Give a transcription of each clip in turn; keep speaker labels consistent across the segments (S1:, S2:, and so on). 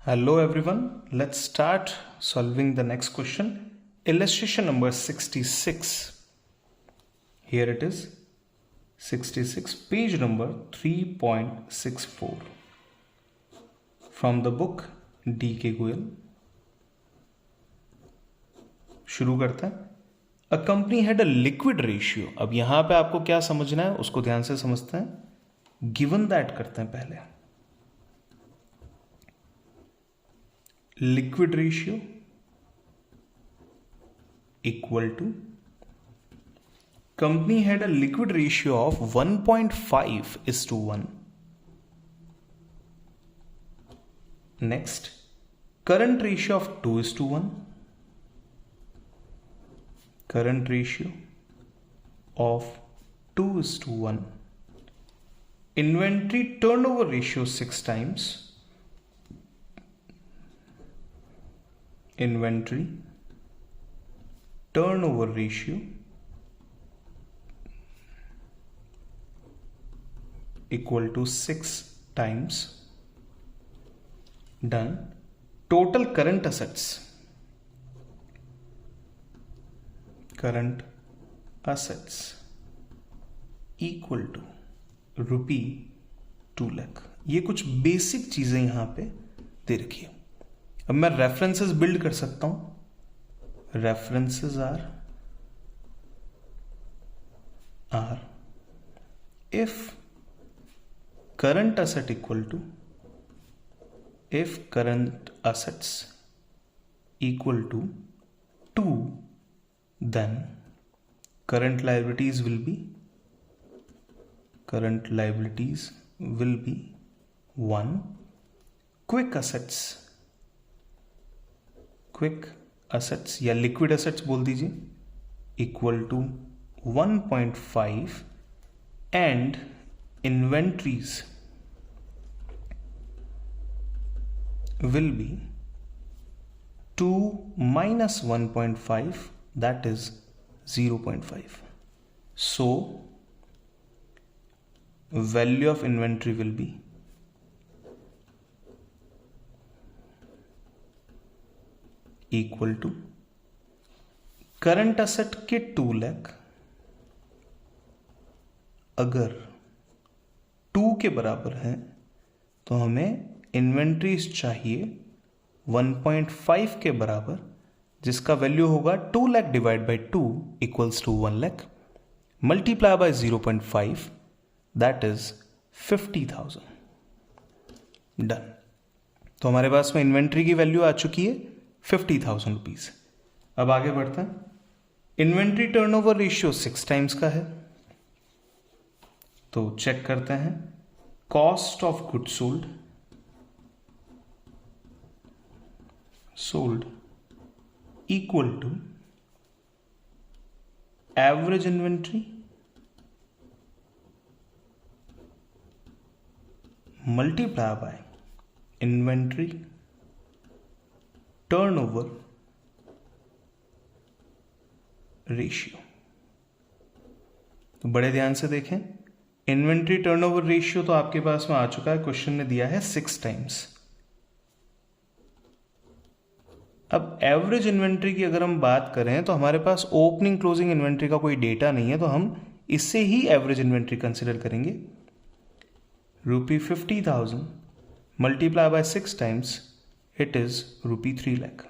S1: Hello everyone, let's start solving the next question. Illustration number 66. Here it is, 66, page number 3.64 from the book D.K. Goyal. शुरू करते हैं. A company had a liquid ratio. अब यहां पे आपको क्या समझना है उसको ध्यान से समझते हैं. Given that करते हैं पहले. Liquid ratio equal to, company had a liquid ratio of 1.5:1. Next, current ratio of 2:1. Current ratio of 2:1. Inventory turnover ratio 6 times. Inventory turnover ratio equal to 6 times. Done. Total current assets. Current assets equal to ₹2 lakh. ये कुछ basic चीजें यहां पे दे रखी है. अब मैं references build कर सकता हूं. References are if current asset equal to, if current assets equal to 2, then current liabilities will be 1. Quick assets या लिक्विड असेट्स बोल दीजिए equal to 1.5 and inventories will be 2 minus 1.5, that is 0.5. So value of inventory will be equal to current asset के 2 लाख अगर 2 के बराबर है तो हमें इन्वेंट्रीज चाहिए 1.5 के बराबर, जिसका वैल्यू होगा 2 lakh divide by 2 equals to 1 lakh multiply by 0.5, that is 50,000. Done. तो हमारे पास में इन्वेंट्री की वैल्यू आ चुकी है 50,000 रुपीज. अब आगे बढ़ते हैं. इन्वेंट्री टर्नओवर रेशियो 6 टाइम्स का है, तो चेक करते हैं. Cost of good sold equal to average inventory multiply by inventory turnover ratio. तो बड़े ध्यान से देखें. इन्वेंट्री टर्नओवर रेशियो तो आपके पास में आ चुका है, क्वेश्चन ने दिया है 6 टाइम्स. अब एवरेज इन्वेंट्री की अगर हम बात करें तो हमारे पास ओपनिंग क्लोजिंग इन्वेंट्री का कोई डेटा नहीं है, तो हम इससे ही एवरेज इन्वेंट्री कंसिडर करेंगे. ₹50,000 multiply by 6 times, it is ₹3 lakh.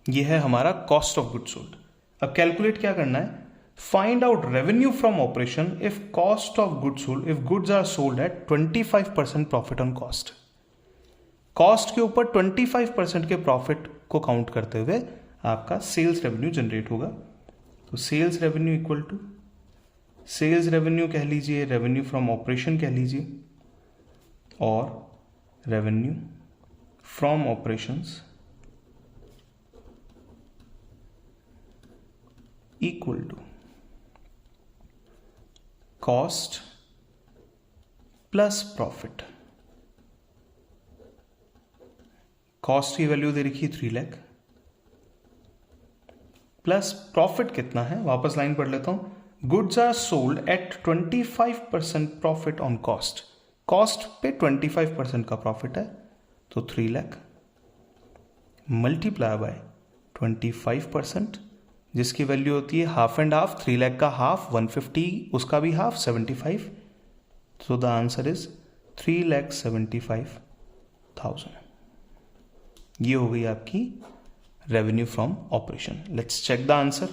S1: यह है हमारा कॉस्ट ऑफ गुड सोल्ड. अब कैलकुलेट क्या करना है. Find out revenue from operation if cost of good sold, if goods are sold at 25% profit on cost. Cost के ऊपर 25% के प्रॉफिट को काउंट करते हुए आपका सेल्स रेवेन्यू जनरेट होगा. तो sales revenue equal to, sales revenue कह लीजिए, रेवेन्यू फ्रॉम ऑपरेशन कह लीजिए, और revenue from operations equal to cost plus profit. Cost की वैल्यू दे रखी है 3 लाख प्लस प्रॉफिट कितना है, वापस लाइन पढ़ लेता हूं. Goods are sold at 25% profit on cost. Cost पे 25% का प्रॉफिट है, तो 3 लाख मल्टीप्लाई बाय 25%, जिसकी वैल्यू होती है हाफ एंड हाफ, 3 लाख का हाफ 150, उसका भी half 75। So the answer is 3,75,000। ये हो गई आपकी revenue from operation. Let's check the answer.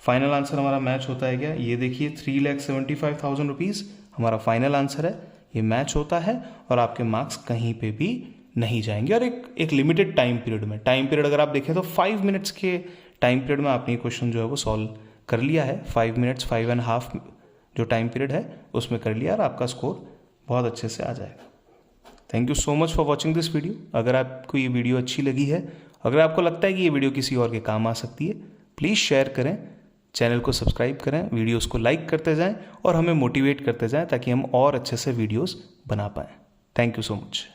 S1: Final answer हमारा मैच होता है क्या? ये देखिए 3,75,000 रुपीज़ हमारा फाइनल आंसर है। ये मैच होता है और आपके मार्क्स कहीं पे भी नहीं जाएंगे। और एक लिमिटेड टाइम पीरियड में, टाइम पीरियड अगर आप देखें तो 5 मिनट्स के टाइम पीरियड में आपने क्वेश्चन जो है वो सॉल्व कर लिया है। 5 मिनट्स 5.5 जो टाइम पीरियड है उसमें कर लिया और आपका स्कोर बहुत अच्छे से आ जाएगा। Thank you so much for watching this video. अगर आपको ये वीडियो अच्छी लगी है, अगर आपको लगता है कि ये वीडियो किसी और के काम आ सकती है, प्लीज़ शेयर करें, चैनल को सब्सक्राइब करें, वीडियोस को लाइक करते जाएं और हमें मोटिवेट करते जाएं ताकि हम और अच्छे से वीडियोस बना पाएं। Thank you so much.